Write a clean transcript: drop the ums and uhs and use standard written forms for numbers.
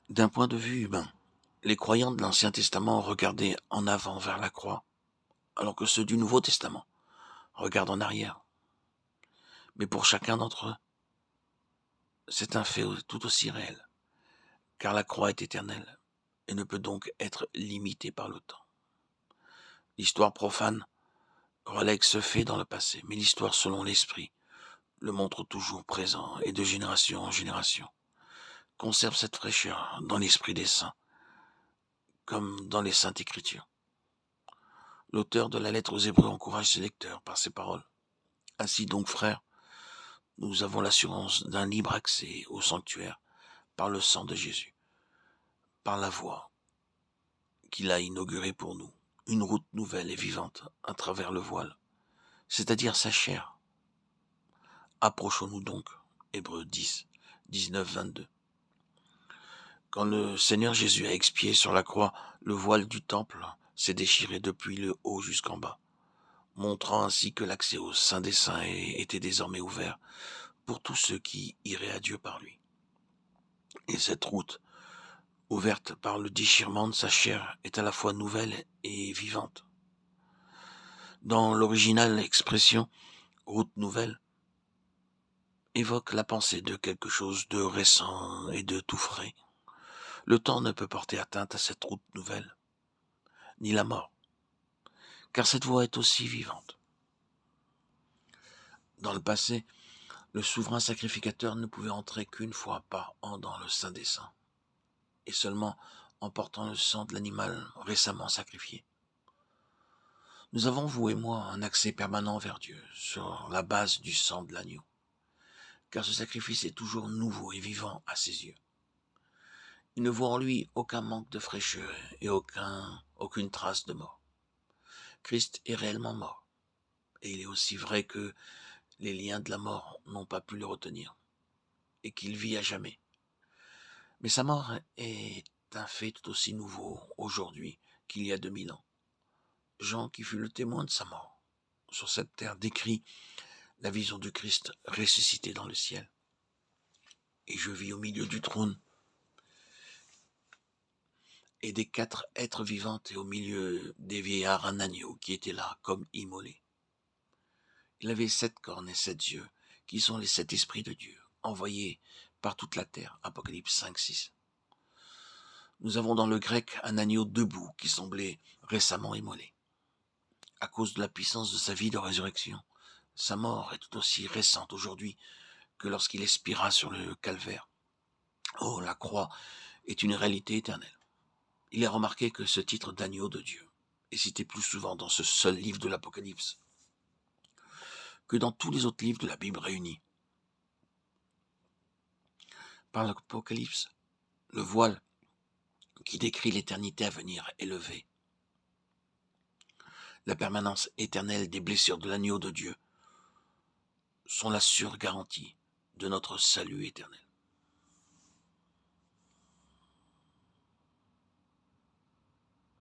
D'un point de vue humain, les croyants de l'Ancien Testament regardaient en avant vers la croix, alors que ceux du Nouveau Testament regardent en arrière. Mais pour chacun d'entre eux, c'est un fait tout aussi réel, car la croix est éternelle et ne peut donc être limitée par le temps. L'histoire profane relègue ce fait dans le passé, mais l'histoire selon l'Esprit le montre toujours présent et de génération en génération. Conserve cette fraîcheur dans l'esprit des saints, comme dans les Saintes Écritures. L'auteur de la lettre aux Hébreux encourage ses lecteurs par ces paroles. Ainsi donc, frères, nous avons l'assurance d'un libre accès au sanctuaire par le sang de Jésus, par la voie qu'il a inaugurée pour nous, une route nouvelle et vivante à travers le voile, c'est-à-dire sa chair. Approchons-nous donc, Hébreux 10, 19, 22. Quand le Seigneur Jésus a expié sur la croix, le voile du temple s'est déchiré depuis le haut jusqu'en bas, montrant ainsi que l'accès au Saint des Saints était désormais ouvert pour tous ceux qui iraient à Dieu par lui. Et cette route, ouverte par le déchirement de sa chair, est à la fois nouvelle et vivante. Dans l'original, l'expression « route nouvelle » évoque la pensée de quelque chose de récent et de tout frais. Le temps ne peut porter atteinte à cette route nouvelle, ni la mort, car cette voie est aussi vivante. Dans le passé, le souverain sacrificateur ne pouvait entrer qu'une fois par an dans le Saint des Saints, et seulement en portant le sang de l'animal récemment sacrifié. Nous avons, vous et moi, un accès permanent vers Dieu sur la base du sang de l'agneau, car ce sacrifice est toujours nouveau et vivant à ses yeux. Il ne voit en lui aucun manque de fraîcheur et aucune trace de mort. Christ est réellement mort, et il est aussi vrai que les liens de la mort n'ont pas pu le retenir, et qu'il vit à jamais. Mais sa mort est un fait tout aussi nouveau aujourd'hui qu'il y a 2000 ans. Jean, qui fut le témoin de sa mort sur cette terre, décrit la vision du Christ ressuscité dans le ciel. Et je vis au milieu du trône et des 4 êtres vivants et au milieu des vieillards un agneau qui était là comme immolé. Il avait 7 cornes et 7 yeux, qui sont les 7 esprits de Dieu, envoyés par toute la terre. Apocalypse 5, 6. Nous avons dans le grec un agneau debout qui semblait récemment immolé. À cause de la puissance de sa vie de résurrection, sa mort est tout aussi récente aujourd'hui que lorsqu'il expira sur le calvaire. Oh, la croix est une réalité éternelle. Il est remarqué que ce titre d'agneau de Dieu est cité plus souvent dans ce seul livre de l'Apocalypse que dans tous les autres livres de la Bible réunis. Par l'Apocalypse, le voile qui décrit l'éternité à venir est levé. La permanence éternelle des blessures de l'agneau de Dieu sont la sûre garantie de notre salut éternel.